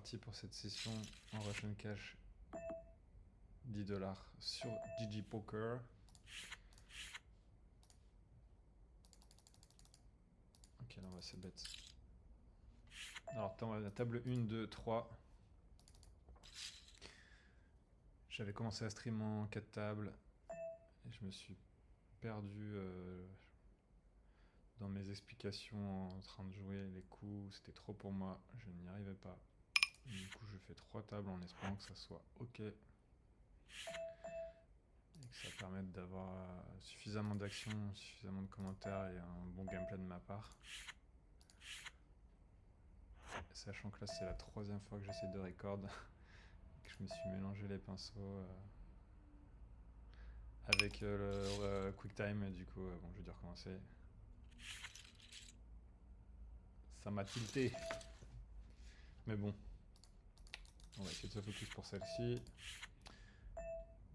parti pour cette session en Russian Cash. $10 sur GG Poker. Ok, là on va se bet. Alors, la table 1, 2, 3. J'avais commencé à stream en 4 tables et je me suis perdu dans mes explications en train de jouer les coups. C'était trop pour moi, je n'y arrivais pas. Du coup, je fais 3 tables en espérant que ça soit ok. Et que ça permette d'avoir suffisamment d'actions, suffisamment de commentaires et un bon gameplay de ma part. Sachant que là, c'est la 3e fois que j'essaie de record. Que je me suis mélangé les pinceaux avec le QuickTime. Et du coup, bon, je vais dû recommencer. Ça m'a tilté. Mais bon, on va essayer de se focus pour celle-ci.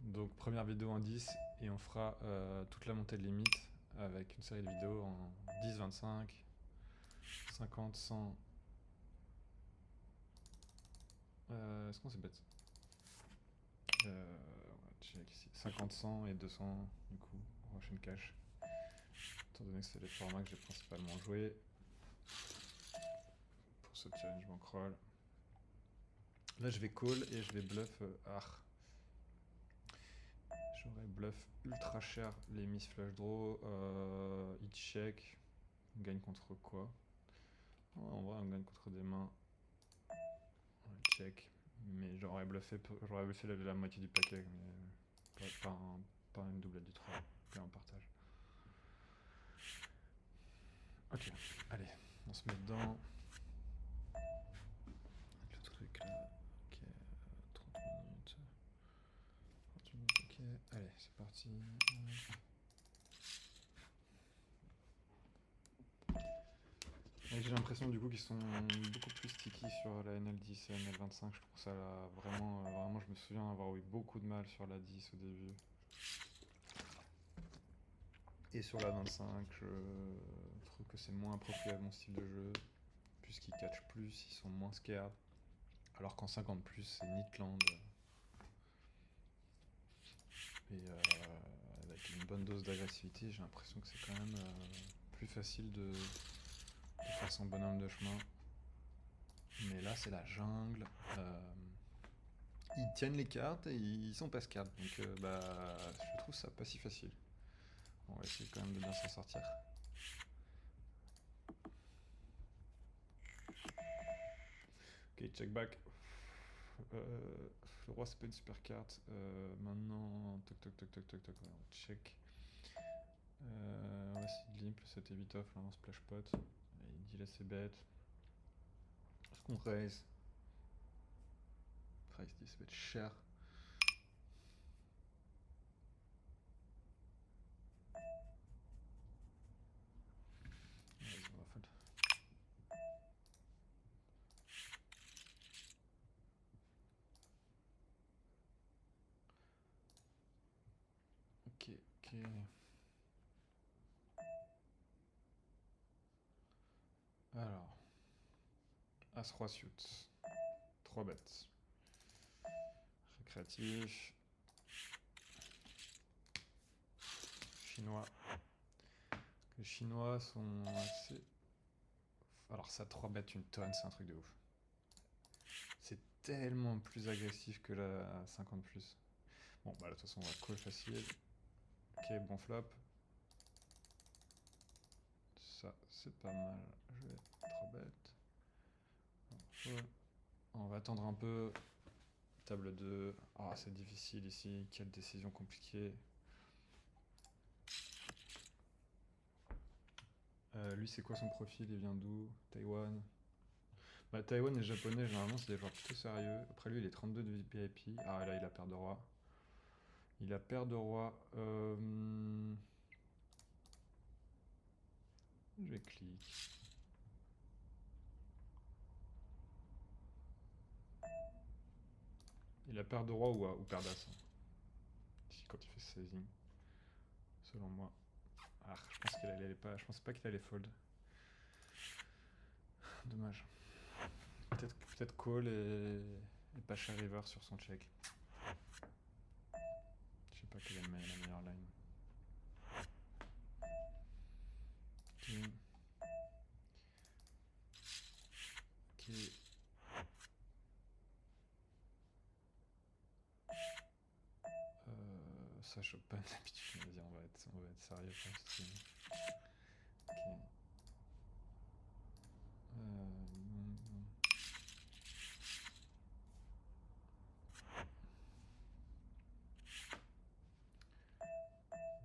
Donc première vidéo en 10 et on fera toute la montée de limite avec une série de vidéos en 10, 25, 50, 100. Est-ce qu'on s'est bête on va check ici. 50, 100 et 200 du coup, Russian Cash. Étant donné que c'est les formats que j'ai principalement joué pour ce challenge bankroll. Là je vais call et je vais bluff art. J'aurais bluff ultra cher les miss flush draw, hit check. On gagne contre quoi? En vrai on gagne contre des mains. On check. Mais j'aurais bluffé la moitié du paquet, mais pas une doublette du 3, puis un partage. Ok, allez, on se met dedans. Le truc là, ok, 30 minutes. 30 minutes, ok, allez, c'est parti. J'ai l'impression du coup qu'ils sont beaucoup plus sticky sur la NL10 et la NL25. Je trouve ça là, vraiment, je me souviens avoir eu beaucoup de mal sur la 10 au début. Et sur la 25, je trouve que c'est moins approprié à mon style de jeu, puisqu'ils catchent plus, ils sont moins scared. Alors qu'en 50+, c'est Nitland. Et avec une bonne dose d'agressivité, j'ai l'impression que c'est quand même plus facile de faire son bonhomme de chemin. Mais là, c'est la jungle. Ils tiennent les cartes et ils sont pas scared. Donc je trouve ça pas si facile. On va essayer quand même de bien s'en sortir. Ok, check back. Le roi c'est pas une super carte. Maintenant, toc toc toc toc toc toc, on check. Ouais, c'est limp, le 7 et 8 off là en splash pot. Il dit là c'est bête. Est-ce qu'on raise? Raise dit ça va être cher. Vas-y, on va fold. Ok, ok. Alors. As-Roi suit. 3 bêtes. Récréatif. Chinois. Les Chinois sont assez... Alors ça 3 bêtes une tonne, c'est un truc de ouf. C'est tellement plus agressif que la 50+. Bon bah de toute façon on va call facile. Ok, bon flop. Ça c'est pas mal. Je vais 3 bêtes. On va attendre un peu. Table 2. Ah, c'est difficile ici. Quelle décision compliquée. Lui, c'est quoi son profil? Il vient d'où? Taïwan. Bah, Taïwan et japonais, généralement, c'est des joueurs plutôt sérieux. Après, lui, il est 32 de VIP. Ah, là, il a paire de roi. Il a paire de roi. Je vais cliquer. Il a paire de roi ou paire d'as. Ici, quand il fait sizing. Selon moi. Ah, je pense qu'il allait pas. Je pensais pas qu'il allait fold. Dommage. Peut-être fait call et pas cher river sur son check. Je sais pas quelle est la meilleure line. Ok. Ok. Ça chope pas d'habitude. Vas-y, on va être sérieux pour ce stream. Ok. Bon.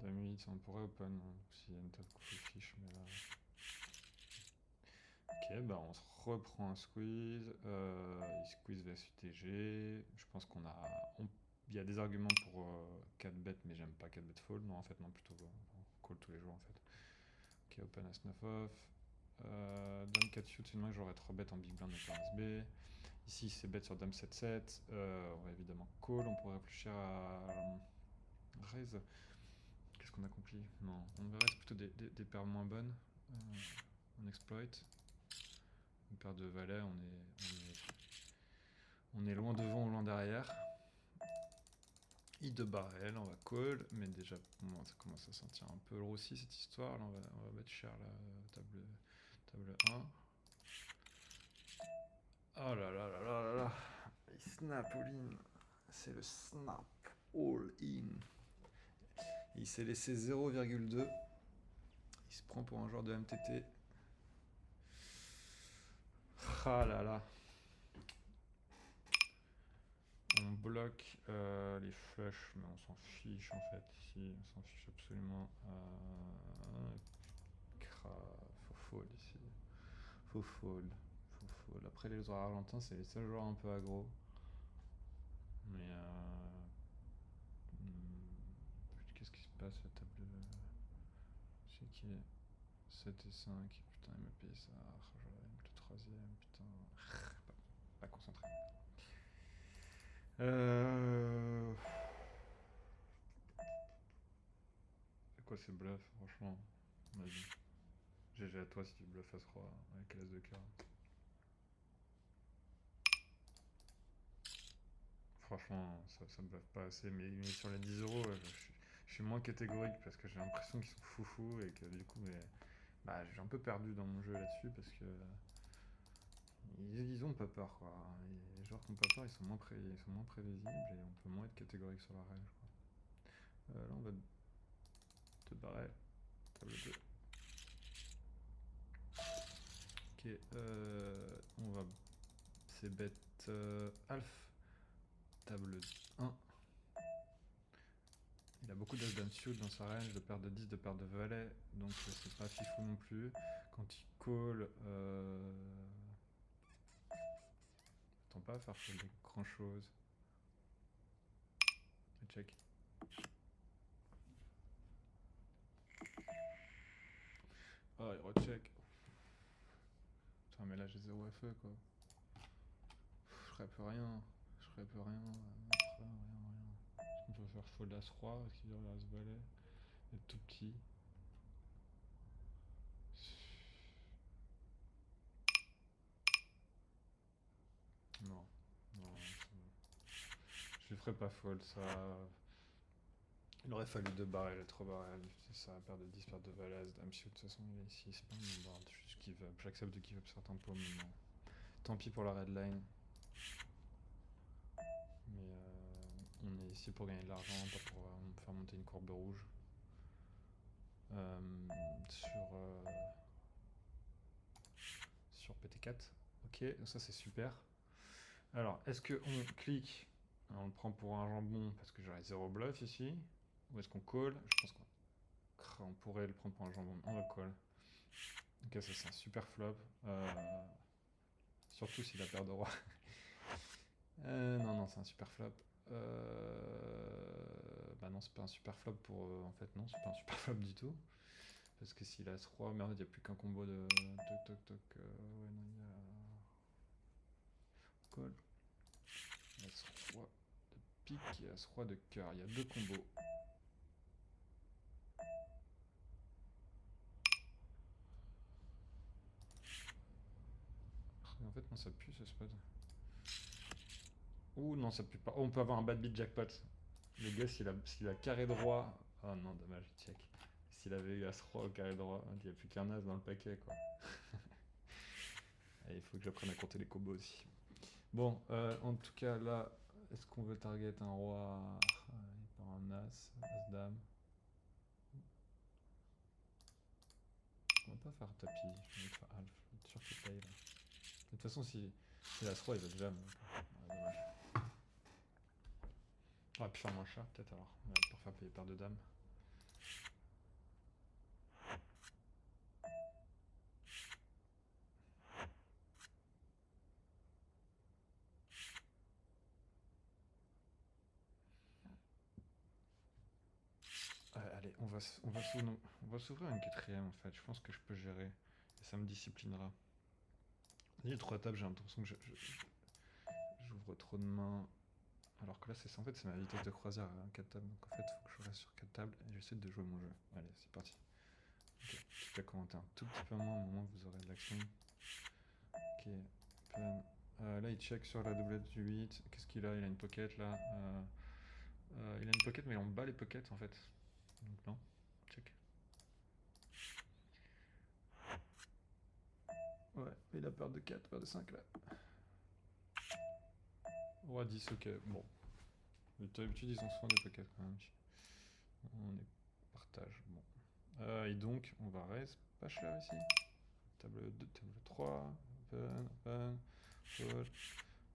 2008, on pourrait open hein, s'il y a une top full fish, mais là. Ok, bah on se reprend un squeeze. Il squeeze vs UTG. Je pense qu'on a. Il y a des arguments pour 4 bet, mais j'aime pas 4 bet fold. Non, en fait, non, plutôt call tous les jours en fait. Ok, open as 9 off. Dame 4 suit, c'est une main que j'aurais 3 bet en big blind avec as B. Ici, c'est bet sur Dame 7-7. On va évidemment call. On pourrait réfléchir à raise. Qu'est-ce qu'on a accompli? Non, on verrait plutôt des paires moins bonnes. On exploit. Une paire de valets, on est loin devant ou loin derrière. I de barrel, on va call, mais déjà ça commence à sentir un peu roussi cette histoire. Là, on va mettre cher la table 1. Oh là là là là là là. Il snap all-in. C'est le snap all-in. Il s'est laissé 0,2. Il se prend pour un joueur de MTT. Ah là là. On bloque les flushs, mais on s'en fiche en fait ici. On s'en fiche absolument. Faut fold ici. Faut fold. Après les joueurs argentins, c'est les seuls joueurs un peu aggro. Mais qu'est-ce qui se passe à table de. C'est qui est 7 et 5. Putain, il me paye ça. J'aurais aimé le troisième. Putain. Pas concentré. C'est quoi ces bluffs, franchement? Vas-y. GG à toi si tu bluffes As-Roi avec l'As de cœur. Franchement, ça me bluffe pas assez, mais sur les 10 euros, je suis moins catégorique parce que j'ai l'impression qu'ils sont foufous et que du coup, j'ai un peu perdu dans mon jeu là-dessus parce que ils ont pas peur quoi. Les joueurs qui ont pas peur, ils sont moins prévisibles et on peut moins être catégorique sur la règle, je crois. Là, on va te barrer. Table 2. Ok, on va. C'est bête Alf. Table 1. Il a beaucoup d'as dame suit dans sa range, de paire de 10, de paire de valet, donc c'est pas fifou non plus. Quand il call, attends pas à faire des grand chose. Check. Oh, il recheck. Putain, mais là j'ai 0 FE quoi. Je ferais plus rien. Rien. On peut faire fold as roi, parce qu'il y a as valet. Il est tout petit. Non. Je lui ferais pas fold, ça. Il aurait fallu 2 barrels, 3 barrels, c'est ça, paire de 10, paire de valet, as dame suit, de toute façon il est ici, c'est pas mon board, juste give up, j'accepte de give up certains pots, mais non. Tant pis pour la red line. Mais on est ici pour gagner de l'argent, pas pour faire monter une courbe rouge. Sur PT4. Ok, donc ça c'est super. Alors, est-ce qu'on clique, on le prend pour un jambon parce que j'aurais 0 bluff ici, ou est-ce qu'on call? Je pense qu'on pourrait le prendre pour un jambon. On va call. Ok, ça c'est un super flop. Surtout si la paire de roi. Non, c'est un super flop. Bah non, c'est pas un super flop pour. En fait, non, c'est pas un super flop du tout. Parce que s'il a As-Roi, merde, il n'y a plus qu'un combo de toc. Ouais, non, il y a. Call. As-Roi de pique et As-Roi de cœur. Il y a 2 combos. En fait, non, ça pue ce spot. Ouh non, ça pue pas. Oh, on peut avoir un bad beat jackpot. Le gars, s'il a carré droit. Oh non, dommage, check. S'il avait eu As-Roi au carré droit, il n'y a plus qu'un As dans le paquet, quoi. Et il faut que j'apprenne à compter les combos aussi. Bon, en tout cas, là, est-ce qu'on veut target un roi par un As, As-Dame? On va pas faire tapis, je vais faire Alf. Je suis sûr qu'il paye là. De toute façon, si l'As-Roi, il va déjà. Dommage. On aurait pu faire moins cher, peut-être alors, pour faire payer paire de dames. Allez, on va s'ouvrir une quatrième en fait. Je pense que je peux gérer. Et ça me disciplinera. Il y a 3 tables, j'ai l'impression que j'ouvre trop de mains. Alors que là, en fait, c'est ma vitesse de croisière à 4 tables. Donc en fait, il faut que je reste sur 4 tables et j'essaie de jouer mon jeu. Allez, c'est parti. Ok, quitte à commenter un tout petit peu moins au moment où vous aurez de l'action. Ok, pen. Là, il check sur la doublette du 8. Qu'est-ce qu'il a? Il a une pocket là. Il a une pocket, mais on bat les pockets en fait. Donc non, check. Ouais, il a paire de 4, paire de 5 là. Roi 10, ok, bon. D'habitude, ils ont souvent des pockets quand même. On est partage, bon. Et donc, on va raise pas cher ici. Table 2, table 3, open, fold.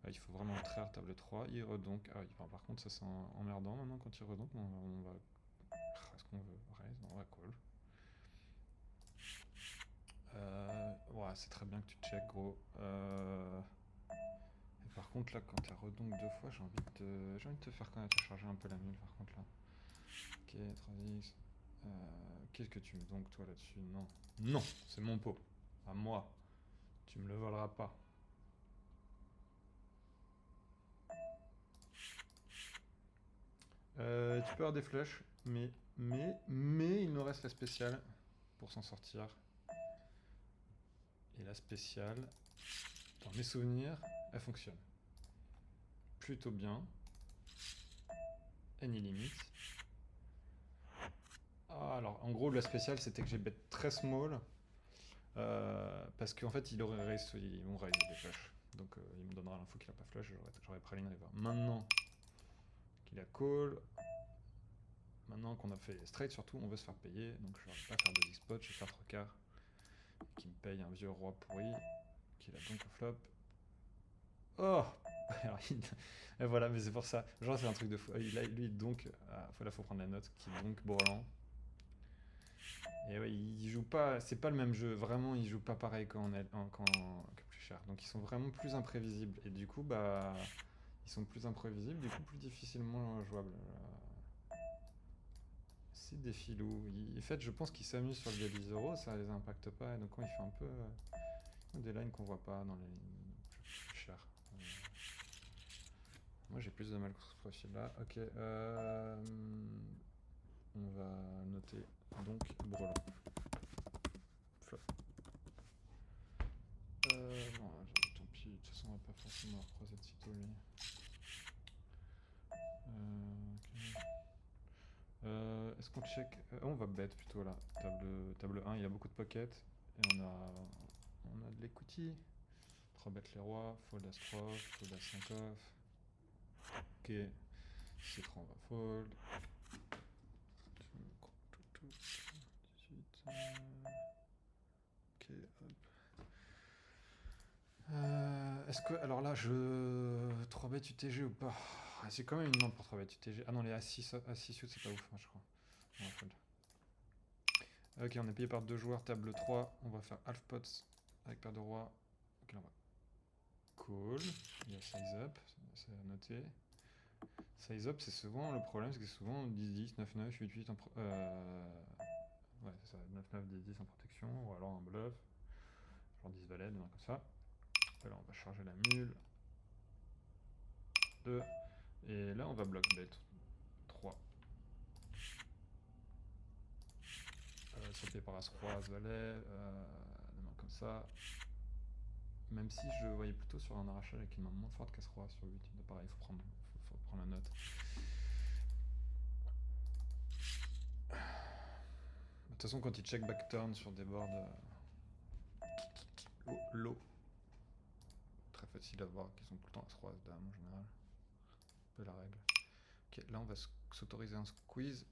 Ah, il faut vraiment traire table 3. Il redonk. Ah, par contre, ça c'est emmerdant maintenant quand il redonk. On va. Est-ce qu'on veut raise? Non, on va call. Ouais, c'est très bien que tu check, gros. Et par contre, là, quand t'as redonk 2 fois, j'ai envie de te faire quand même te charger un peu la mule, par contre, là. Ok, 3x. Qu'est-ce que tu me donk, toi, là-dessus? Non. Non, c'est mon pot. À moi. Tu me le voleras pas. Tu peux avoir des flèches, mais il nous reste la spéciale pour s'en sortir. Et la spéciale, dans mes souvenirs, elle fonctionne plutôt bien. Any limit. Ah, alors, en gros, la spéciale, c'était que j'ai bet très small. Parce qu'en fait, ils vont raise des flèches. Donc, il me donnera l'info qu'il a pas flush, j'aurais praline river. Maintenant qu'il a call, maintenant qu'on a fait straight, surtout, on veut se faire payer. Donc, je vais pas faire 2x pot, je vais faire 3 quarts. Qui me paye un vieux roi pourri, qu'il a donc au flop. Oh. Alors, et voilà, mais c'est pour ça. Genre, c'est un truc de fou. Lui, donc, là, faut prendre la note, qui donc Brelan. Et ouais, il joue pas, c'est pas le même jeu. Vraiment, il joue pas pareil que plus cher. Donc, ils sont vraiment plus imprévisibles. Et du coup, bah, ils sont plus imprévisibles, du coup, plus difficilement jouables. C'est des filous. En fait, je pense qu'ils s'amusent sur le débit 0, ça les impacte pas. Et donc, il fait un peu des lines qu'on voit pas dans les lignes plus chères. Moi, j'ai plus de mal contre ce profil-là. Ok. On va noter donc Brelan. Flop. Bon, tant pis, de toute façon, on va pas forcément recroiser de sitôt lui. Okay. Est-ce qu'on check on va bet plutôt là. Table 1, il y a beaucoup de pockets. Et on a de l'equity. 3 bet les rois, fold as 3, fold as 5 off. Ok. C3, on va fold. 18. Ok, hop. Est-ce que. Alors là, je. 3 bet UTG ou pas? C'est quand même une main pour 3 bet UTG. Ah non, les A6 suits, c'est pas ouf, moi, je crois. On va fold. Ok, on est payé par 2 joueurs, table 3. On va faire half pots avec paire de rois. Ok, on va. Cool. Il y a size up, c'est à noter. Size up, c'est souvent le problème, c'est que c'est souvent 10-10, 9-9, 8-8 en ouais, c'est ça, 9-9, 10-10 en protection, ou alors un bluff, genre 10 valet, comme ça. Et là, on va charger la mule. 2. Et là, on va block bet 3. Sauter par As-Roi, As-Valet, la main comme ça. Même si je voyais plutôt sur un arrachage avec une main moins forte qu'As-Roi sur 8. Pareil, faut prendre la note. De toute façon, quand il check back turn sur des boards low, très facile à voir qu'ils sont tout le temps As-Roi, As-Dame en général. Un peu la règle. Ok, là on va s'autoriser un squeeze.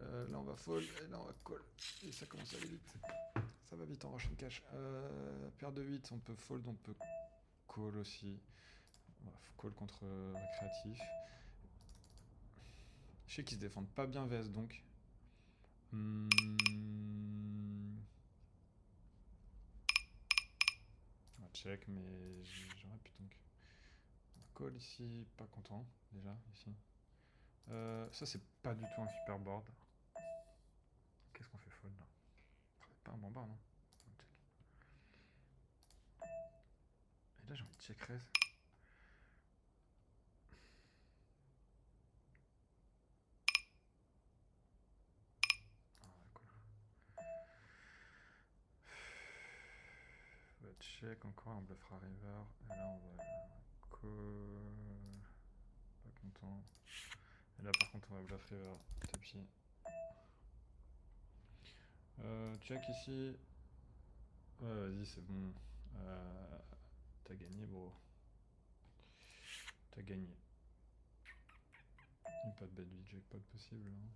Là on va fold, et là on va call. Et ça commence à aller vite. Ça va vite en rush and cash. Paire de 8, on peut fold, on peut call aussi. On va call contre récréatif. Je sais qu'ils se défendent pas bien VS donc. On va check, mais j'aurais pu donc. On va call ici, pas content déjà ici. Ça c'est pas du tout un super board. Qu'est-ce qu'on fait fold là? Pas un bon board non? Et là j'ai envie de check raise. On va check encore, on bluffera river. Et là on va call. Pas content. Et là par contre on va bluff river. Tapis. Check ici. Vas-y c'est bon. T'as gagné bro. T'as gagné. Il n'y a pas de bet vide jackpot possible. Hein.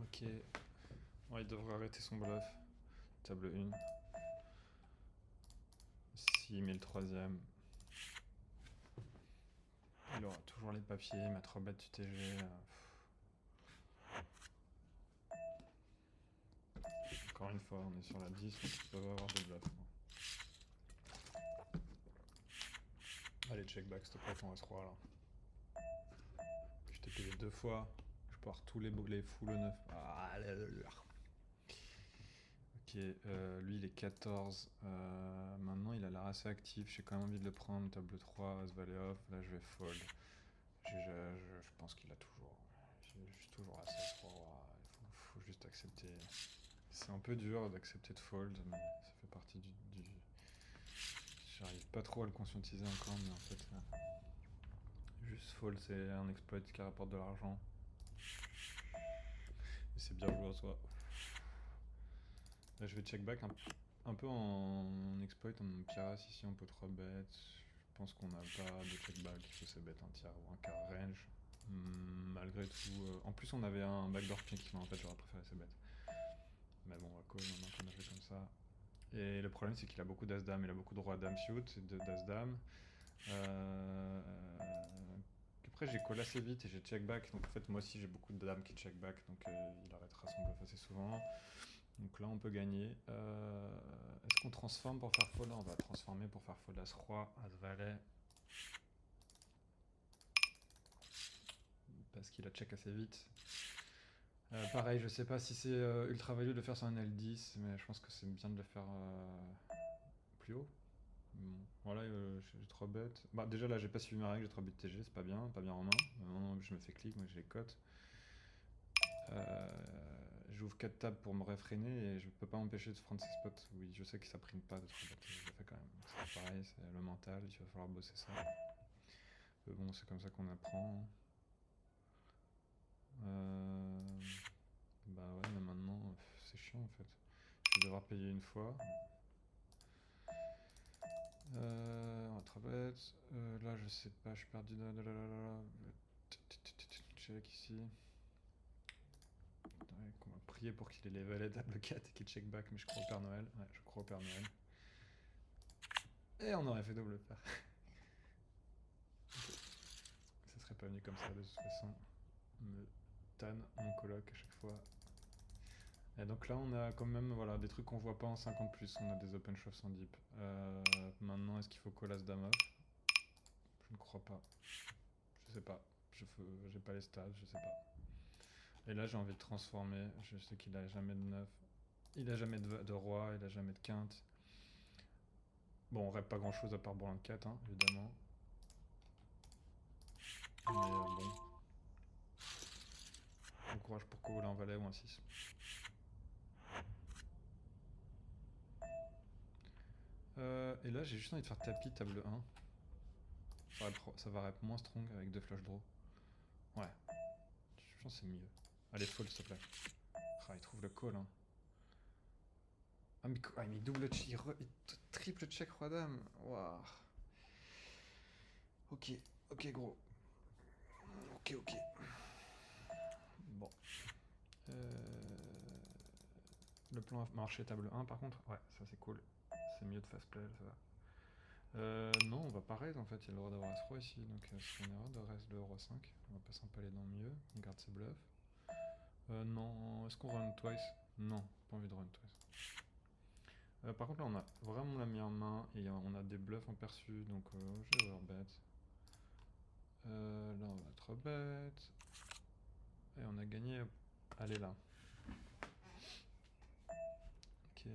Ok. Ouais, il devrait arrêter son bluff. Table 1. S'il met le troisième, il aura toujours les papiers, mettre bet UTG. Encore une fois, on est sur la 10, donc ils peuvent avoir des bluffs. Allez, check back, s'il te plaît, ton S3 là. Je t'ai payé 2 fois, je peux avoir tous les full au 9. Ah, ok, lui il est 14. Maintenant il a l'air assez actif, j'ai quand même envie de le prendre. Table 3, As Valet off, là je vais fold. Je pense qu'il a toujours. J'ai toujours assez 3. Il faut juste accepter. C'est un peu dur d'accepter de fold, mais ça fait partie du. J'arrive pas trop à le conscientiser encore, mais en fait. Juste fold, c'est un exploit qui rapporte de l'argent. Et c'est bien joué à soi. Là je vais check back un peu en exploit, en piras ici, on peut 3 bet. Je pense qu'on n'a pas de check back, il faut se bet un tiers ou un quart range. Malgré tout. En plus on avait un backdoor pink, mais en fait j'aurais préféré se bet. Mais bon, on va call maintenant qu'on a fait comme ça. Et le problème c'est qu'il a beaucoup d'as-dame, il a beaucoup de roi-dame suit, d'as-dame. Après j'ai call assez vite et j'ai check back, donc en fait moi aussi j'ai beaucoup de dames qui check back, donc il arrêtera son bluff assez souvent. Donc là on peut gagner. Est-ce qu'on transforme pour faire fold? On va transformer pour faire fold as-roi, as-valet. Parce qu'il a check assez vite. Pareil, je sais pas si c'est ultra value de le faire sur un L10, mais je pense que c'est bien de le faire plus haut. Bon, voilà, j'ai 3 bêtes. Bah, déjà là, j'ai pas suivi ma règle, j'ai 3 bêtes TG, c'est pas bien en main. Maintenant, je me fais clic, moi j'ai les cotes. J'ouvre 4 tables pour me réfréner et je peux pas m'empêcher de prendre ces spots. Oui, je sais que ça prime pas de 3 bêtes, je le fais quand même. C'est pareil, c'est le mental, il va falloir bosser ça. Mais bon, c'est comme ça qu'on apprend. Bah ouais, mais maintenant, c'est chiant en fait. Je vais devoir payer une fois. On va très bête. Là, je sais pas, je suis perdu. Check ici. On va prier pour qu'il ait les valets table 4 et qu'il check back, mais je crois au Père Noël. Ouais, je crois au Père Noël. Et on aurait fait double paire. Ça serait pas venu comme ça de toute façon. Me tanne mon coloc à chaque fois. Et donc là, on a quand même voilà, des trucs qu'on voit pas en 50+. On a des open shove sans deep. Maintenant, est-ce qu'il faut call as dame off? Je ne crois pas. Je sais pas. J'ai pas les stats, je sais pas. Et là, j'ai envie de transformer. Je sais qu'il a jamais de 9. Il a jamais de roi, il a jamais de quinte. Bon, on rêve pas grand chose à part bourrin de 4, hein, évidemment. Mais bon. Bon courage pour coller un valet ou un 6. Et là j'ai juste envie de faire tapis table 1. Ça va rep moins strong avec 2 flush draw. Ouais. Je pense que c'est mieux. Allez, fold s'il te plaît. Ah, il trouve le call hein. Ah mais double check, triple check roi dame. Waouh. Ok, ok gros. Ok. Bon. Le plan a marché table 1 par contre. Ouais, ça c'est cool. C'est mieux de fast play, ça va. Non, on va pas raise en fait, il y a le droit d'avoir As-Roi ici, donc c'est une erreur de raise le Roi 5. On va pas s'empaler dans le milieu, on garde ses bluffs. Non, est-ce qu'on run twice? Non, pas envie de run twice. Par contre là on a vraiment la meilleure main et on a des bluffs en perçu, donc je vais overbet. Là on va 3 bet. Et on a gagné, allez là. Ok.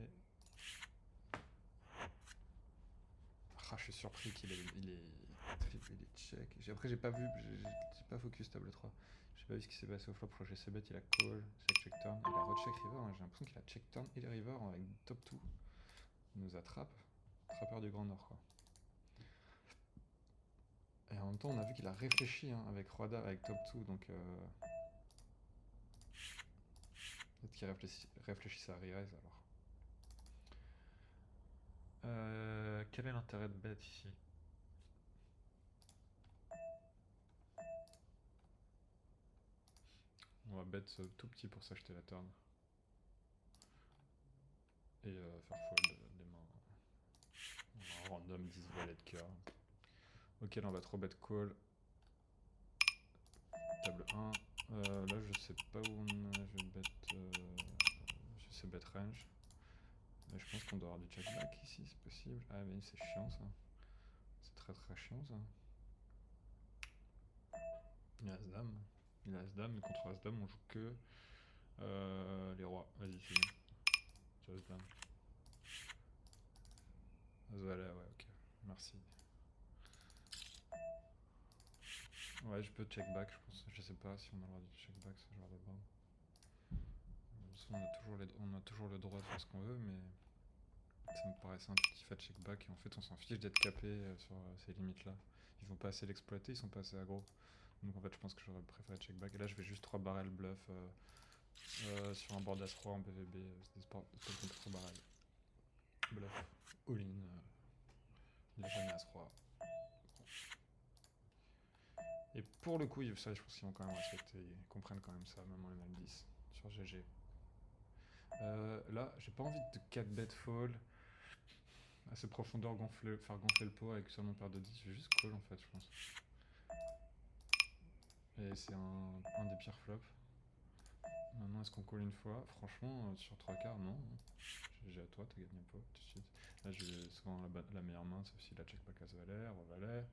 Ah, je suis surpris qu'il est triple, il est check. Après j'ai pas vu, j'ai pas focus table 3. J'ai pas vu ce qui s'est passé au flop, je crois que j'ai bet, il a call, c'est check turn, il a recheck river, hein. J'ai l'impression qu'il a check turn et les river avec top 2. Il nous attrape, trappeur du Grand Nord quoi. Et en même temps on a vu qu'il a réfléchi hein, avec Roi Dame, avec top 2, donc peut-être qu'il réfléchissait à re-raise alors. Quel est l'intérêt de bet ici? On va bet tout petit pour s'acheter la turn. Et faire fold des mains random 10 valet de cœur. Ok, là on va trop bet call. Table 1. Là je sais pas où je vais bet. Je sais bet range. Mais je pense qu'on doit avoir du check back ici, c'est possible. Ah mais c'est chiant ça. C'est très chiant ça. Il a As-Dame. Il a As-Dame, mais contre As-Dame on joue que les rois. Vas-y, c'est bon. Tu as As-Dame. As-Valet, ouais, ok. Merci. Ouais, je peux check back, je pense. Je sais pas si on a le droit de check back ce genre de board. On a toujours le droit de faire ce qu'on veut, mais ça me paraissait intuitif à check back. Et en fait, on s'en fiche d'être capé sur ces limites-là. Ils vont pas assez l'exploiter, ils sont pas assez aggro. Donc en fait, je pense que j'aurais préféré check back. Et là, je vais juste 3 barrels bluff sur un board As-Roi en BVB. C'est des spots contre 3 barrels. Bluff, all-in. Il a jamais As-Roi. Et pour le coup, ça, je pense qu'ils vont quand même respecter. Ils comprennent quand même ça, même en ML 10 sur GG. Là, j'ai pas envie de 4 bet fall à ces profondeurs, faire gonfler le pot avec seulement paire de 10. Je vais juste call en fait, je pense. Et c'est un des pires flops. Maintenant, est-ce qu'on call une fois? Franchement, sur 3 quarts, non. GG à toi, t'as gagné un pot tout de suite. Là, j'ai souvent la meilleure main, sauf si la check back As-Valet, Roi Valet.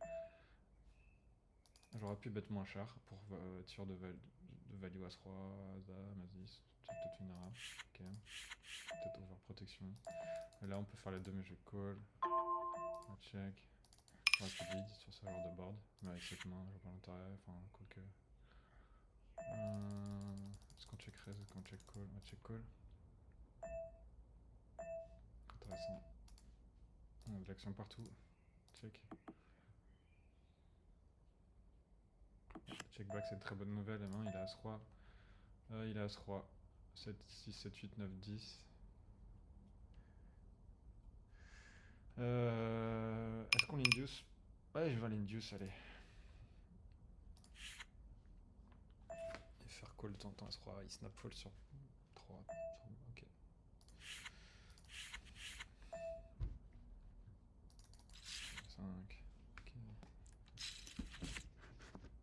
J'aurais pu bet moins cher pour être sûr de value As-Roi, Dame, As-10. C'est peut-être une erreur. Ok. Peut-être overprotection. Et là, on peut faire les deux, mais je vais call. On va check. On va plus vide sur ce genre de board. Mais avec cette main, je vois pas l'intérêt. Enfin, quoique. Est-ce qu'on check raise ou qu'on check call? On va check call. Intéressant. On a de l'action partout. Check. Check back, c'est une très bonne nouvelle. Et maintenant, il a As-Roi. Il a As-Roi. 7, 6, 7, 8, 9, 10. Est-ce qu'on l'induce? Ouais, je vais l'induce, allez. Et faire call de temps en temps As-Roi. Il snap fold sur 3. Ok. 5. Ok.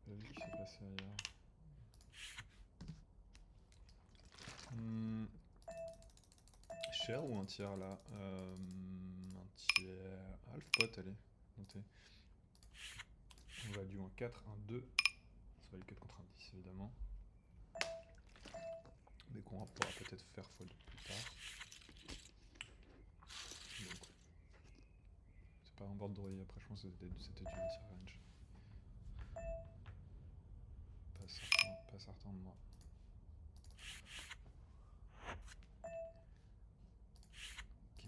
J'ai vu ce qui s'est passé ailleurs. Cher ou un tiers là? Un tiers. Half pot, allez. Montez. On va du en 4, 1, 2. Ça va le 4 contre un 10 évidemment. Mais qu'on pourra peut-être faire fold plus tard. Donc, c'est pas un board droit, après je pense que c'était du anti-range. certain de moi. Ok.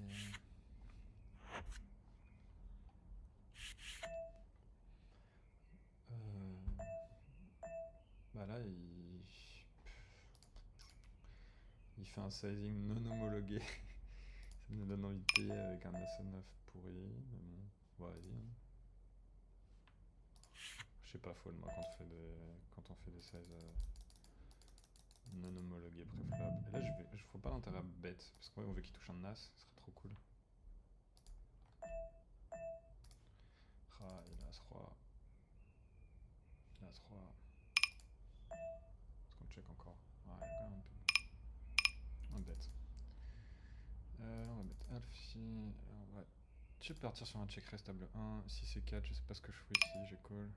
Bah là, il fait un sizing non homologué. Ça me donne envie de payer avec un AC9 pourri, mais bon, vas-y. Je sais pas, fold moi quand on fait des sizes non homologués préflop. Et là, je vois pas l'intérêt à bet, parce qu'on veut qu'il touche un as, ce serait trop cool. Ah, il a As-Roi. Il a As-Roi. Est-ce qu'on check encore? Ouais, il y a quand même un bet. On va mettre Alfie. On va partir sur un check raise table 1. Si c'est 4, je sais pas ce que je fous ici, j'ai call.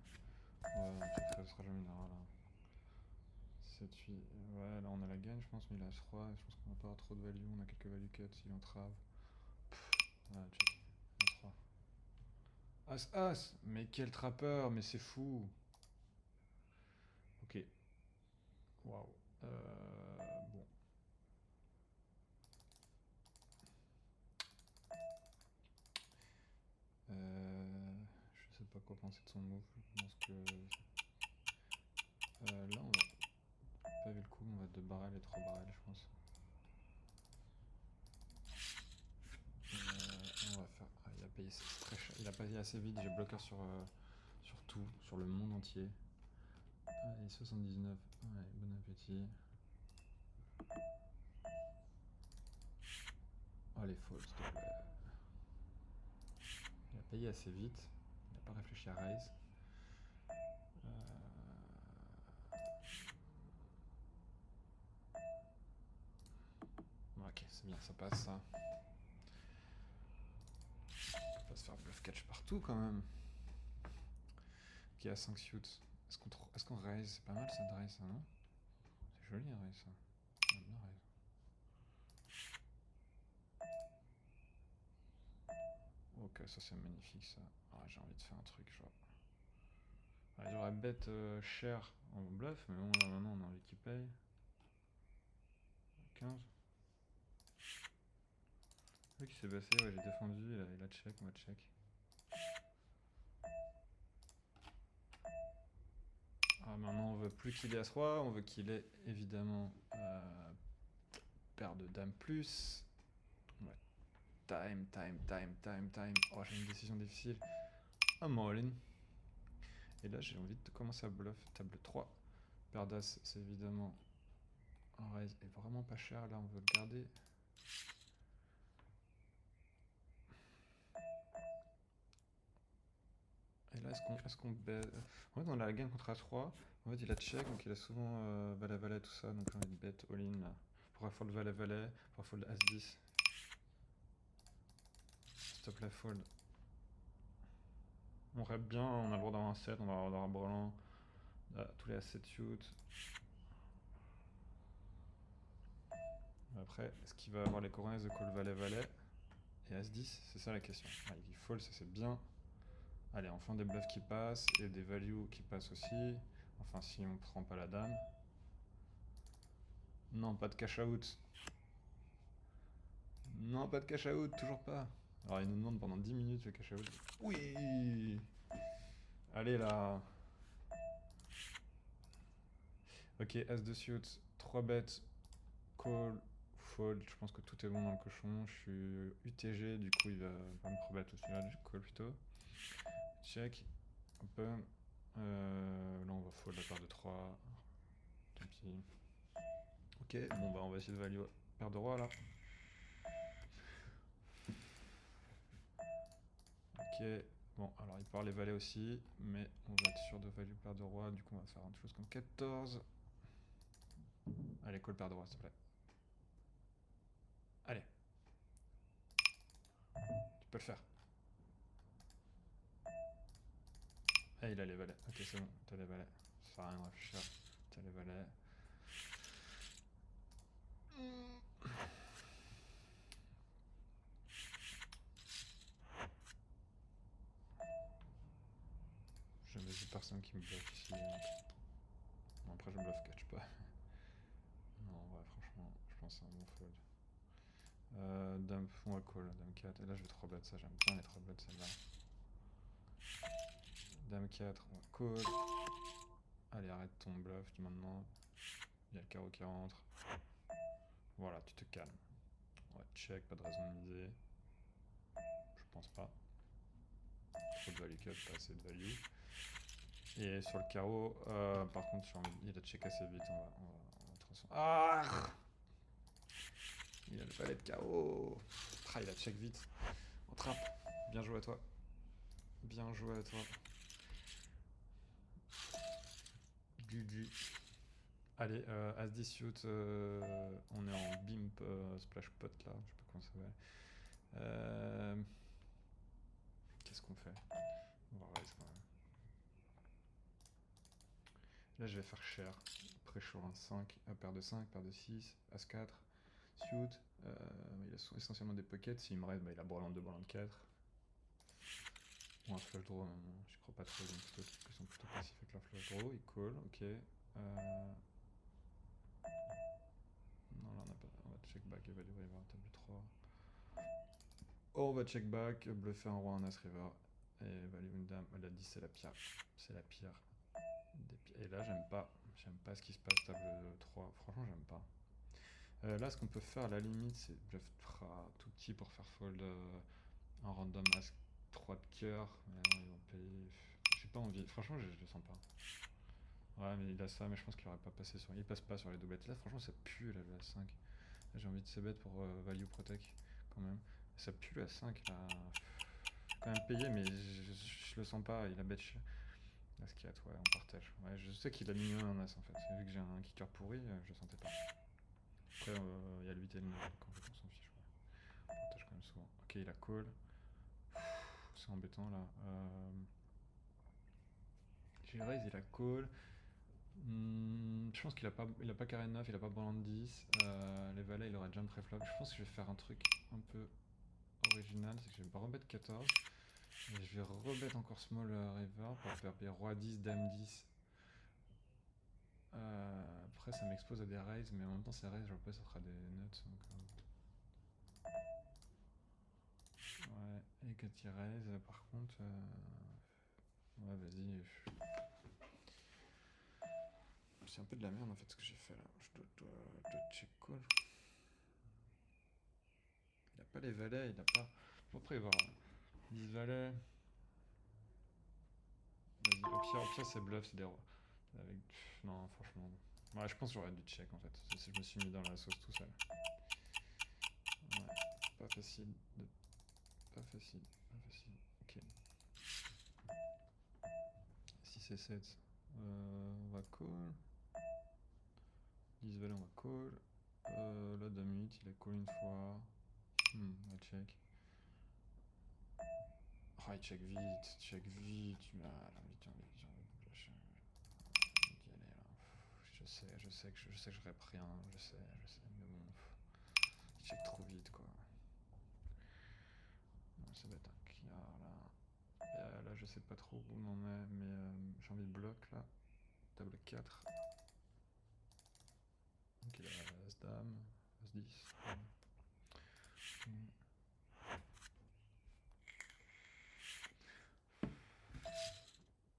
Ouais, un check raise sera jamais minéral là. 7, 8. Ouais, là on a la gagne, je pense, mais il a As-Roi. Je pense qu'on va pas avoir trop de value. On a quelques value cuts s'il entrave. Ouais, check. As-Roi. As-As! Mais quel trappeur! Mais c'est fou! Ok. Waouh. Bon. Je sais pas quoi penser de son move. Je pense que. Là, on va pas vu le coup, on va 2 barrels et 3 barrels, je pense. On va faire. Ah, il a payé très cher. Il a payé assez vite. J'ai bloqué sur tout, sur le monde entier. Allez, 79. Ouais, bon appétit. Oh, les folds, s'il te plaît. Il a payé assez vite. Il n'a pas réfléchi à raise. Ok, c'est bien, ça passe ça. On va se faire bluff catch partout quand même. Ok, à 5 suits. Est-ce qu'on raise? C'est pas mal ça de raise, ça, non? C'est joli un raise, ça. J'aime bien raise. Ok, ça c'est magnifique ça. Ah, j'ai envie de faire un truc, genre. Ah, j'aurais bet cher en bluff, mais bon, là maintenant on a envie qu'il paye. 15. Vu qu'il s'est baissé, ouais, j'ai défendu, il a check, on va check. Ah, maintenant on veut plus qu'il ait As-Roi, on veut qu'il ait évidemment paire de Dame plus. Ouais. Time. Oh, j'ai une décision difficile. Ah, all-in. Et là, j'ai envie de commencer à bluff. Table 3. Paire d'As, c'est évidemment un raise est vraiment pas cher. Là, on veut le garder. Et là, est-ce qu'on bet? En fait, on a la game contre As-Roi. En fait, il a check, donc il a souvent Valet-Valet, tout ça. Donc j'ai envie de bet all-in là. Pour fold Valet-Valet, pour fold As-10. Stop la fold. On rêve bien, on a le droit d'avoir un 7, on va avoir un brelan. Tous les As-7 suits. Après, est-ce qu'il va avoir les coronets de call Valet-Valet et As-10? C'est ça la question. Ah, il fold, ça c'est bien. Allez, enfin des bluffs qui passent et des values qui passent aussi. Enfin, si on prend pas la dame. Non, pas de cash out. Non, pas de cash out, toujours pas. Alors, il nous demande pendant 10 minutes le cash out. Oui. Allez là. Ok, As de suit, 3 bêtes, call, fold. Je pense que tout est bon dans le cochon. Je suis UTG, du coup il va pas me pro-bet aussi là, du call plutôt. Check. Open. Là on va fold la paire de 3. Tant pis. Ok, bon bah on va essayer de value paire de roi là. Ok, bon alors il part les valets aussi, mais on va être sûr de value paire de roi, du coup on va faire une chose comme 14. Allez, call paire de roi s'il te plaît. Allez. Tu peux le faire. Ah, il a les valets. Ok, c'est bon, t'as les valets. Ça sert à rien de réfléchir. T'as les valets. Jamais vu personne qui me bloque ici. Bon, après, je bluff catch pas. Non, ouais, franchement, je pense que c'est un bon fold. Dame, on va call, dame 4. Et là, je vais 3 bet, ça, j'aime bien les 3 bet, celle-là. Dame 4, on va call. Allez, arrête ton bluff du maintenant. Il y a le carreau qui rentre. Voilà, tu te calmes. On va check, pas de raison de miser. Je pense pas. Trop de value cut, pas assez de value. Et sur le carreau, par contre, il a check assez vite. On va transformer. Ah, il a le valet de carreau. Ah, il a check vite. On trappe. Bien joué à toi. Bien joué à toi. GG. Allez, As-10 suit, on est en bimp splash pot là, je sais pas comment ça s'appelle. Qu'est-ce qu'on fait? On va raise quand même. Là je vais faire cher. Pré-show 1 5, paire de 5, paire de 6, As 4, suit. Il a essentiellement des pockets, s'il me reste, il a Borland 2, Borland 4. Ou un flush draw, je crois pas trop, donc ils sont plutôt passifs avec leur flush draw, ils call, ok. Non, là on va check back, évaluer river, table 3. On va check back, bluffer un roi, un as river. Et évaluer une dame. La 10, c'est la pire. C'est la pire. Et là, j'aime pas. J'aime pas ce qui se passe, table 3. Franchement, j'aime pas. Là, ce qu'on peut faire à la limite, c'est bluff tout petit pour faire fold un random as 3 de cœur. Mais non, ils vont payer. J'ai pas envie. Franchement, je le sens pas. Ouais, mais il a ça, mais je pense qu'il aurait pas passé sur. Il passe pas sur les doublettes. Là, franchement, ça pue la as 5. Là, j'ai envie de c-bet pour value protect quand même. Ça pue la 5 là. Quand même payé, mais je le sens pas. Il a bet As 4, ouais, on partage. Ouais, je sais qu'il a mis un as en fait. Vu que j'ai un kicker pourri, je le sentais pas. Après, il y a le 8 et le 9, donc en fait, on s'en fiche. Ouais. On partage quand même souvent. Ok, il a call. C'est embêtant là. J'ai raise, il a call. Je pense qu'il a pas carré 9, il a pas ballon de 10. Les valets, il aurait jump préflop. Je pense que je vais faire un truc un peu original, c'est que je vais pas remettre 14. Et je vais remettre encore small river pour faire payer roi 10, dame 10. Après, ça m'expose à des raises, mais en même temps, ces raises, je vois pas, ça fera des nuts. Donc, ouais, et quand il raise, par contre, ouais, vas-y. C'est un peu de la merde en fait ce que j'ai fait là. Je dois check call. Il a pas les valets, il a pas. Faut prévoir 10 valets. Vas-y, au pire c'est bluff, c'est des rois. Avec... Non, franchement. Ouais, je pense que j'aurais dû check en fait. Je me suis mis dans la sauce tout seul. Ouais, pas facile. Pas facile. Ok. 6 et 7. On va call. 10 valets, on va call. Là, dame 8, il a call une fois. On va check. Oh, il check vite. Ah, là, vite. J'ai envie d'y aller là. Je sais que je rep rien. Je sais. Mais bon. Il check trop vite quoi. Non, ça va être un quart là. Là, je sais pas trop où on en est, mais j'ai envie de bloc là. Table 4. Donc il a As-Dame, As-10.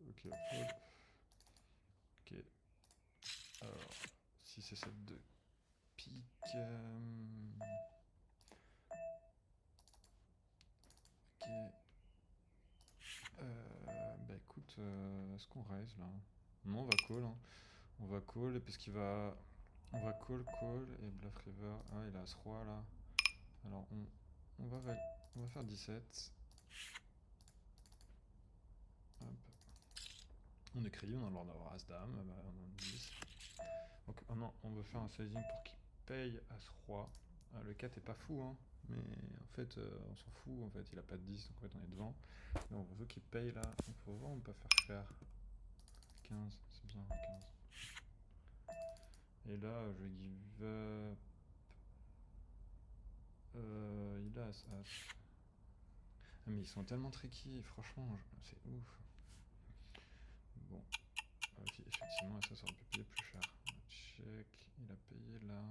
Ok, fold. Ok. Alors, 6 et 7 de pique. Ok. Bah écoute, est-ce qu'on raise là? Non, on va call. Hein. On va call, et puisqu'il va. On va call, et bluff river. Ah, il a As-Roi là. Alors, on va faire 17. Hop. On écrit, on a le droit d'avoir As-Dame, bah, on a 10. Donc, oh non, on veut faire un sizing pour qu'il paye As-Roi. Le 4 est pas fou, hein. Mais en fait, on s'en fout. En fait, il a pas de 10, donc en fait, on est devant. Mais on veut qu'il paye là. Donc, faut voir, on peut pas faire cher. 15, c'est bien, 15. Et là, je vais give up. Il a As. Ah, mais ils sont tellement tricky, franchement, c'est ouf. Bon, effectivement, ça aurait pu payer plus cher. check, il a payé là.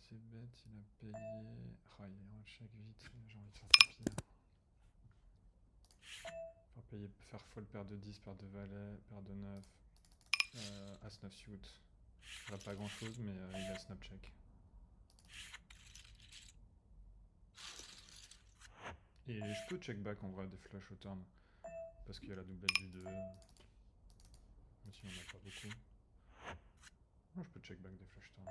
C'est bête, il a payé. Oh, il est check vite, j'ai envie de faire tapis là. Faire payer, faire fold, paire de 10, paire de valet, paire de 9, as 9 suit. Il n'a pas grand chose, mais il a snap check. Et je peux check back en vrai des flashs au turn. Parce qu'il y a la doublette du 2. Même si on n'en a pas beaucoup. Non, je peux check back des flash turn.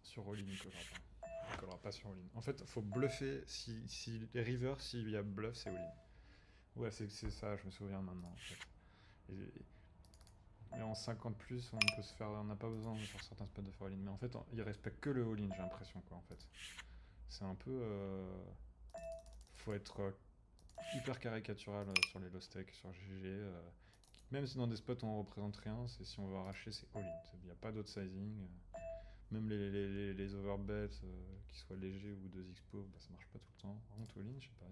Sur all-in, il collera pas. Il collera pas sur all-in. En fait, faut bluffer. Si les rivers, s'il y a bluff, c'est all-in. Ouais, c'est ça, je me souviens maintenant. En fait. Et en 50 plus, on peut se faire. On n'a pas besoin de faire certains spots de faire all-in. Mais en fait, il respecte que le all-in, j'ai l'impression, quoi, en fait. C'est un peu. Faut être hyper caricatural sur les low stakes, sur GG. Même si dans des spots on représente rien, c'est si on veut arracher, c'est all-in. Il n'y a pas d'autre sizing. Même les overbets, qu'ils soient légers ou 2 expo, bah, ça marche pas tout le temps. Par contre, all-in, je sais pas,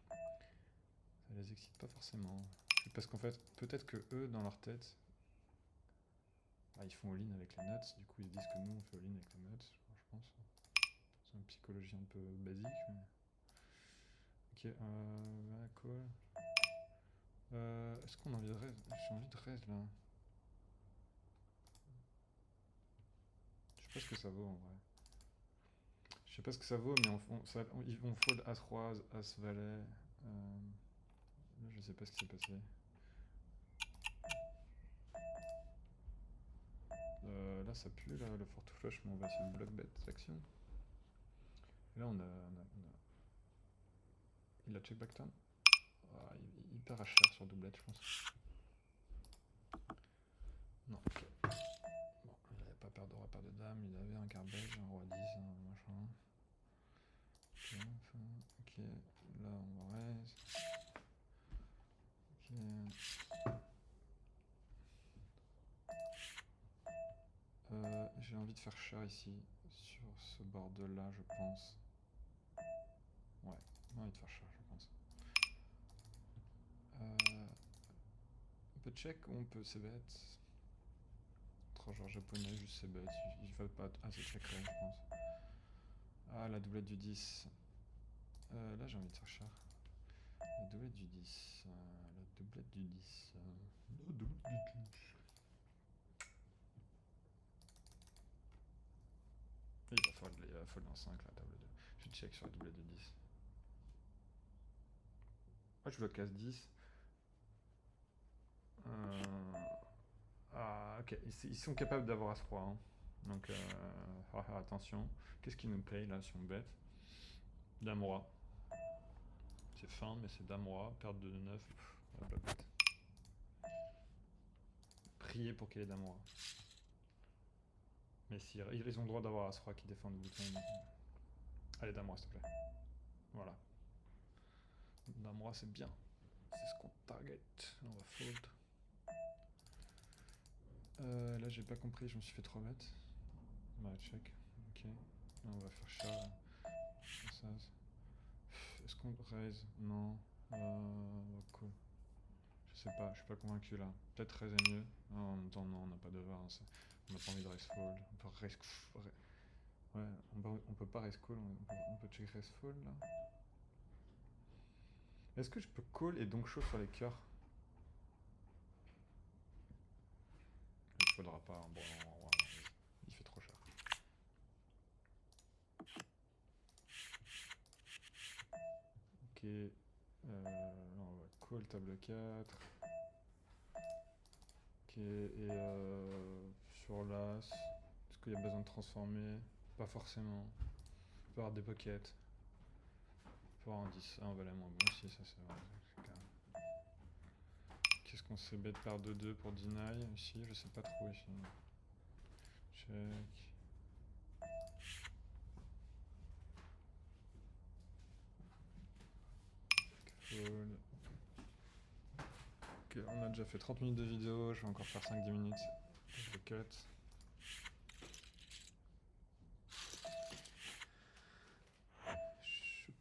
ça les excite pas forcément. Parce qu'en fait, peut-être que eux, dans leur tête, bah, ils font all-in avec les nuts. Du coup, ils se disent que nous, on fait all-in avec les nuts, je pense. C'est une psychologie un peu basique. Mais... Ok, call. Est-ce qu'on a envie de raise? J'ai envie de raise là. Je sais pas ce que ça vaut en vrai. Je sais pas ce que ça vaut, mais ils vont fold As-Roi, As-Valet. Là, je sais pas ce qui s'est passé. Là, ça pue, là, le fort to flush, mais on va essayer de block bet action. Et là, il a check back turn. Ah, il perd à cher sur doublette, je pense. Non, ok. Bon, il avait pas paire de roi, paire de dame, il avait un garbage, un roi 10, un machin. Ok, là, on va raise. Ok. J'ai envie de faire cher ici, sur ce board là, je pense. Ouais, j'ai envie de faire cher, je pense. On peut check ou on peut c-bet. Trop genre japonais, juste c-bet. Il va pas. Ah, c'est check range, je pense. Ah, la doublette du 10. Là, j'ai envie de faire cher. La doublette du 10. La doublette du 10. La doublette du 10. Il va fold en 5 la table 2. Je check sur la doublette du 10. Moi, je bloque as 10. Ah, ok. Ils sont capables d'avoir As-Roi. Hein. Donc, faudra faire attention. Qu'est-ce qu'ils nous payent là si on bête? Dame-Roi. C'est fin, mais c'est Dame-Roi. Perte de 9. On va pas prier pour qu'il ait Dame-Roi. Mais si, ils ont le droit d'avoir As-Roi qui défend le bouton. Allez, Dame-Roi, s'il te plaît. Voilà. Dame-Roi, c'est bien. C'est ce qu'on target. Là, on va fold. Là, j'ai pas compris, je me suis fait 3 bêtes. On va check. Ok. Là, on va faire chat. Ça. Est-ce qu'on raise? Non. Cool. Je sais pas, je suis pas convaincu là. Peut-être raise est mieux. En même temps, non, on n'a pas de var. Hein, on n'a pas envie de raise fold. On peut raise. Ouais, on peut pas raise call. On peut check raise fold là. Est-ce que je peux call et donc chaud sur les cœurs? Il faudra pas. Bon, il fait trop cher. Ok. Là, on va call table 4. Ok, et sur l'as, est-ce qu'il y a besoin de transformer? Pas forcément. On peut avoir des pockets. On peut avoir un 10, un valet moins bon, si ça c'est vrai. Qu'est-ce qu'on sait bête par de 2 pour deny ici? Je sais pas trop ici. Check. Fold. Ok, on a déjà fait 30 minutes de vidéo, je vais encore faire 5-10 minutes. Je cut.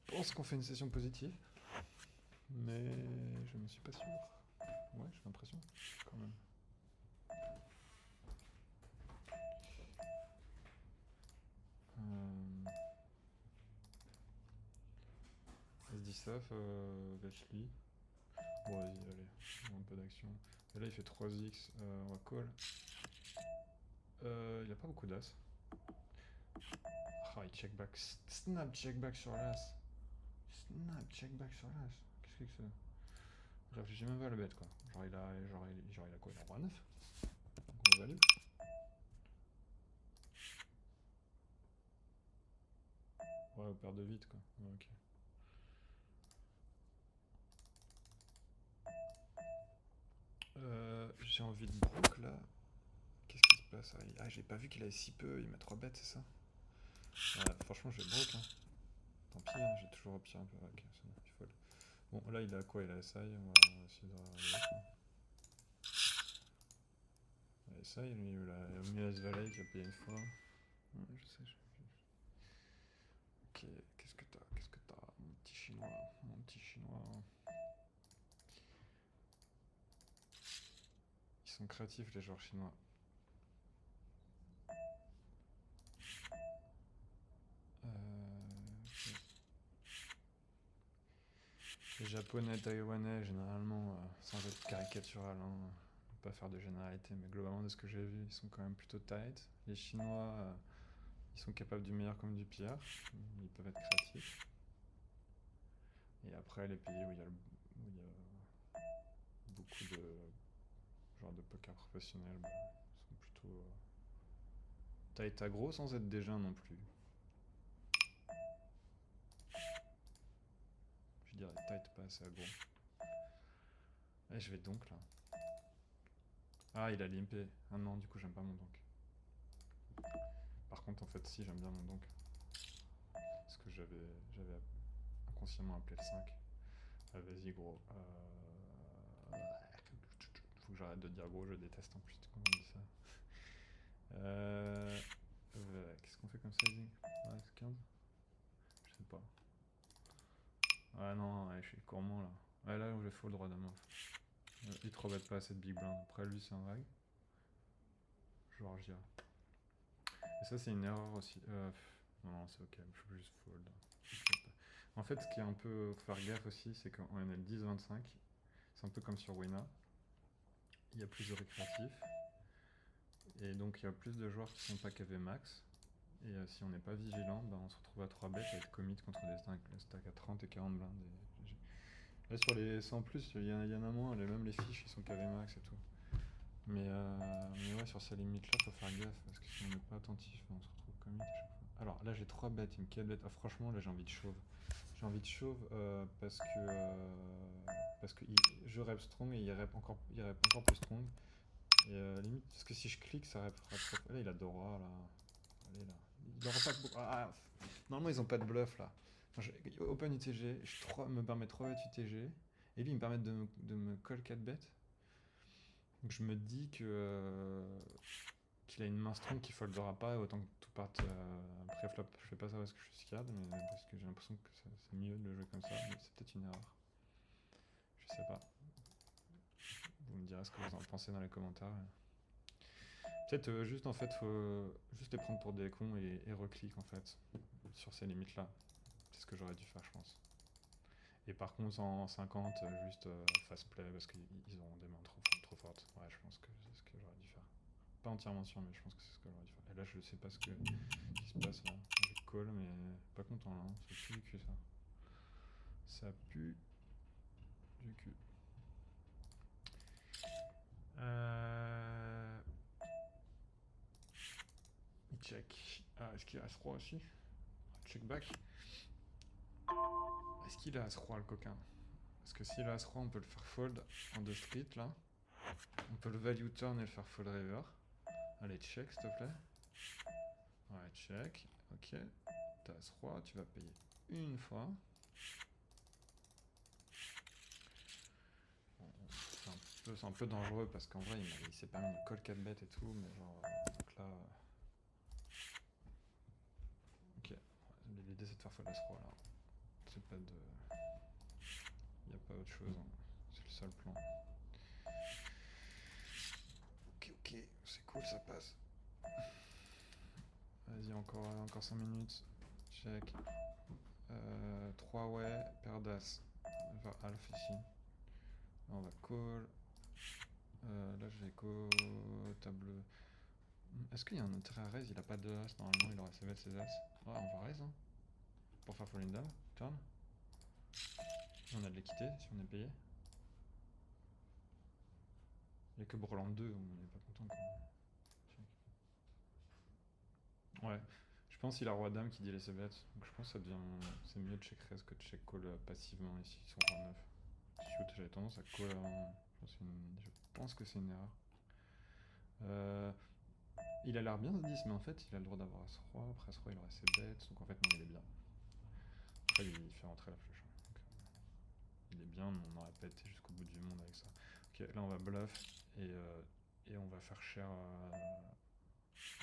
Je pense qu'on fait une session positive, mais je ne suis pas sûr. Ouais, j'ai l'impression, quand même. As-10 off, lâche-lui. Bon, vas-y, allez, un peu d'action. Et là, il fait 3x, on va call. Il a pas beaucoup d'as. Ah, il check back. Snap check back sur l'as. Snap check back sur l'as. Qu'est-ce que c'est? Je réfléchis même pas à la bête, quoi. Genre, il a quoi? Il a roi 9. Donc, on valide. Ouais, on perd de vite, quoi. Ouais, ok. J'ai envie de broke là. Qu'est-ce qui se passe? Ah, j'ai pas vu qu'il avait si peu. Il met 3 bêtes, c'est ça? Franchement, je vais broke. Hein. Tant pis, hein, j'ai toujours au pire un peu. Ok, c'est bon, il faut le... Bon, là, il a quoi? Il a SI. On va essayer de regarder. Il a SI, lui, il a mis S-Valet qui a payé une fois. Ouais, je sais. Ok, qu'est-ce que t'as? Qu'est-ce que t'as? Mon petit chinois. Mon petit chinois. Ils sont créatifs, les joueurs chinois. Les japonais, taïwanais, généralement, sans être caricatural, hein, pas faire de généralité, mais globalement de ce que j'ai vu, ils sont quand même plutôt tight. Les Chinois, ils sont capables du meilleur comme du pire, ils peuvent être créatifs. Et après, les pays où il y a beaucoup de genre de poker professionnel, bah, sont plutôt tight aggro sans être déjà non plus. Je dirais tight pas assez aggro. Et je vais donc là. Ah, il a limpé. Ah non, du coup, j'aime pas mon donk. Par contre, en fait, si, j'aime bien mon donk. Parce que j'avais inconsciemment appelé le 5. Ah, vas-y, gros. Faut que j'arrête de dire gros, je déteste en plus quand on dit ça. Qu'est-ce qu'on fait comme sizing? Ouais, c'est 15? Je sais pas. Ah non, ouais, je suis gourmand là. Ouais, là, je vais fold roi dame off. Il trop bête pas assez de big blind. Après, lui, c'est un rag. Georgia. Et ça, c'est une erreur aussi. Non, c'est ok, je peux juste fold. En fait, ce qui est un peu. Faut faire gaffe aussi, c'est qu'en NL 10-25, c'est un peu comme sur Wina. Il y a plus de récréatifs. Et donc, il y a plus de joueurs qui sont pas KV max. Et si on n'est pas vigilant, bah, on se retrouve à 3 bêtes à être commit contre des stacks à 30 et 40 blindes. Là, sur les 100 plus, il y en a moins. Même les fiches, ils sont KV max et tout. Mais ouais, sur ces limites-là, faut faire gaffe. Parce que si on n'est pas attentif, bah, on se retrouve commit à chaque fois. Alors là, j'ai 3 bêtes. Il me 4 bêtes. Ah, franchement, là, j'ai envie de chauve. J'ai envie de chauve parce que je rep strong et il rep encore plus strong. Et limite, parce que si je clique, ça rep. Là, il a Dora là. Allez là. Il aura pas de... normalement, ils ont pas de bluff là. Open UTG, me permet 3 bêtes UTG. Et lui, il me permet de me call 4 bêtes. Donc je me dis qu'il a une main strong qui foldera pas, autant que tout parte pré-flop. Je fais pas ça parce que je suis scared, mais parce que j'ai l'impression que c'est mieux de le jouer comme ça. Mais c'est peut-être une erreur. Je sais pas. Vous me direz ce que vous en pensez dans les commentaires. Peut-être juste en fait, faut juste les prendre pour des cons et reclick en fait sur ces limites là. C'est ce que j'aurais dû faire, je pense. Et par contre, en 50, juste fast play parce qu'ils ont des mains trop fortes. Ouais, je pense que c'est ce que j'aurais dû faire. Pas entièrement sûr, mais je pense que c'est ce que j'aurais dû faire. Et là, je sais pas ce qui se passe là. J'ai call, mais pas content là. Hein. Ça pue du cul ça. Ça pue du cul. Il check. Ah, est-ce qu'il a As-Roi aussi? Check back. Est-ce qu'il a As-Roi le coquin? Parce que s'il a As-Roi, on peut le faire fold en 2 street là. On peut le value turn et le faire fold river. Allez, check s'il te plaît. Ouais, check. Ok. T'as As-Roi, tu vas payer une fois. Bon, c'est un peu dangereux parce qu'en vrai, il s'est permis de call 4 bêtes et tout, mais genre. Donc là. Ok. L'idée c'est de faire fold As-Roi là. C'est pas de. Y a pas autre chose. Hein. C'est le seul plan. Ok. Ok, c'est cool, ça passe. Vas-y, encore 5 minutes. Check. 3 ouais, paire d'as. Va alf ici. Là, on va call. Là, je vais call. Table. Est-ce qu'il y a un intérêt à raise? Il a pas de as. Normalement, il aurait ses bêtes, ses as. Ouais, on va raise. Hein. Pour faire fall in dame. Turn. On a de l'équité si on est payé. Il n'y a que Breland 2, on n'est pas content quand même. Ouais, je pense qu'il a roi dame qui dit les bêtes. Donc je pense que ça devient. C'est mieux de check raise que de check call passivement ici, ils sont roi 9. Shoot, j'avais tendance à call avant. Je pense que c'est une erreur. Il a l'air bien ce 10, mais en fait il a le droit d'avoir As-Roi. Après As-Roi il aurait ses bêtes, donc en fait non, il est bien. Après il fait rentrer la flèche. Donc, il est bien, mais on n'aurait pas été jusqu'au bout du monde avec ça. Ok, là on va bluff et on va faire cher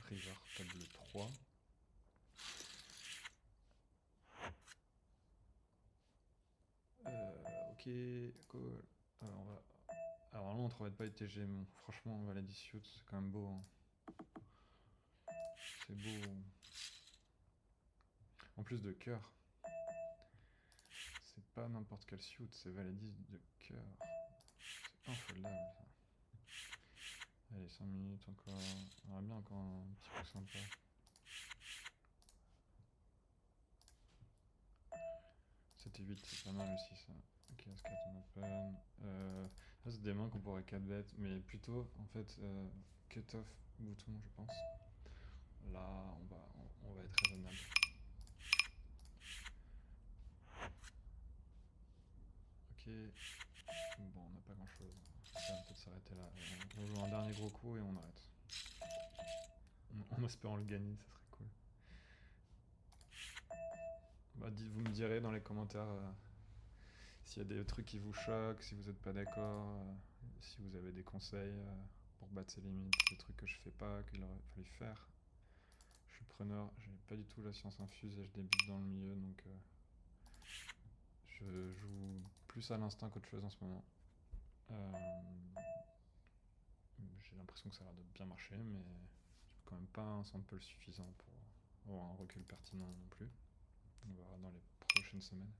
river table 3. Ok, cool. Alors, on va... Alors là, on travaille pas ITG, mais franchement, on va la dissuade, c'est quand même beau. Hein. C'est beau. En plus de cœur. C'est pas n'importe quel suit, c'est Valadis de cœur. C'est infoldable ça. Allez, 5 minutes encore. On aurait bien encore un petit coup sympa. C'était 8, c'est pas mal aussi ça. Ok, As-4 on open. Là, c'est des mains qu'on pourrait 4 bet, mais plutôt en fait cut-off bouton, je pense. Là, on va être raisonnable. Ok. Bon, on n'a pas grand chose. Ça va peut-être s'arrêter là. On joue un dernier gros coup et on arrête. En espérant le gagner, ça serait cool. Bah, vous me direz dans les commentaires s'il y a des trucs qui vous choquent, si vous n'êtes pas d'accord, si vous avez des conseils pour battre ces limites, des trucs que je fais pas, qu'il aurait fallu faire. Je suis preneur, j'ai pas du tout la science infuse et je débute dans le milieu, donc je joue plus à l'instinct qu'autre chose en ce moment. J'ai l'impression que ça a l'air de bien marcher, mais j'ai quand même pas un sample suffisant pour avoir un recul pertinent non plus. On verra dans les prochaines semaines.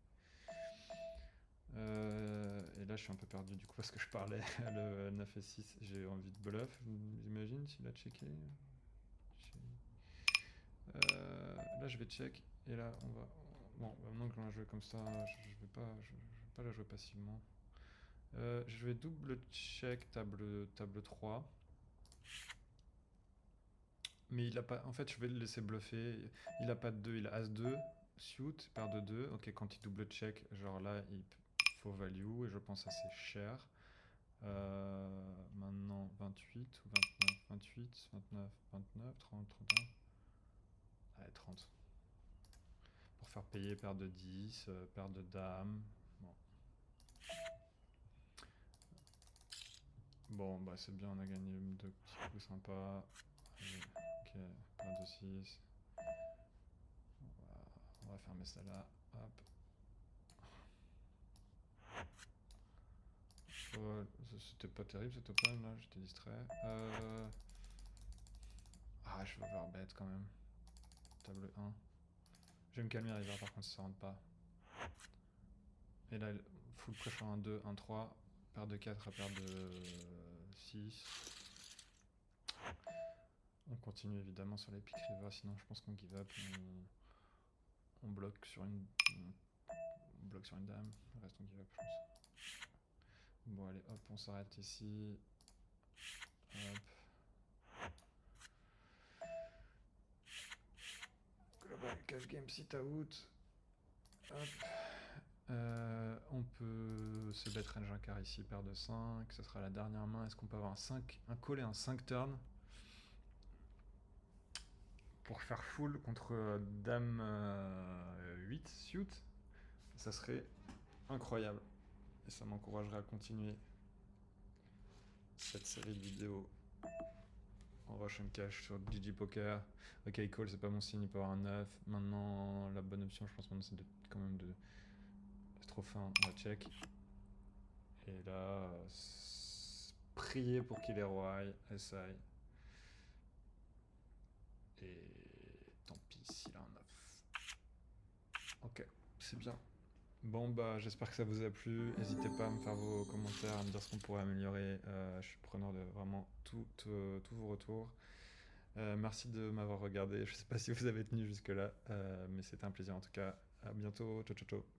Et là je suis un peu perdu du coup parce que je parlais le 9 et 6, j'ai envie de bluff, j'imagine s'il a checké. Là je vais check et là on va... Bon, maintenant que l'on a joué comme ça, je vais pas la jouer passivement. Je vais double check table 3. Mais il a pas. En fait, je vais le laisser bluffer. Il a pas de 2, il a As-2, suit, paire de 2. Ok, quand il double check, genre là, il faut value et je pense assez cher. Maintenant, 28 ou 29, 28, 29, 29, 30, 31. Allez, 30. Pour faire payer paire de 10, paire de dames. Bon, bah c'est bien, on a gagné deux petits coups sympas. Allez, ok, paire de 6. On va fermer ça là. Hop. C'était pas terrible cette open là, j'étais distrait. Ah, je vais avoir bête quand même. Table 1. Je vais me calmer river par contre si ça rentre pas. Et là, full pressure 1, 2, 1, 3. Paire de 4 à paire de 6. On continue évidemment sur les pick river, sinon je pense qu'on give up. On bloque sur une. On bloque sur une dame. Le reste on give up, je pense. Bon, allez, hop, on s'arrête ici. Hop. Global cash game sit out. Hop. On peut se bet range un quart ici, paire de 5. Ça sera la dernière main. Est-ce qu'on peut avoir un call et un 5 turn pour faire full contre dame 8 suit? Ça serait incroyable. Et ça m'encouragerait à continuer cette série de vidéos en rush and cash sur GG Poker. Ok, call, c'est pas mon signe, il peut avoir un 9. Maintenant, la bonne option, je pense maintenant, c'est quand même de... C'est trop fin, on va check. Et là, prier pour qu'il ait roi, SI. Et tant pis s'il a un 9. Ok, c'est bien. Bon, bah, j'espère que ça vous a plu. N'hésitez pas à me faire vos commentaires, à me dire ce qu'on pourrait améliorer. Je suis preneur de vraiment tous vos retours. Merci de m'avoir regardé. Je sais pas si vous avez tenu jusque-là, mais c'était un plaisir en tout cas. À bientôt. Ciao, ciao, ciao.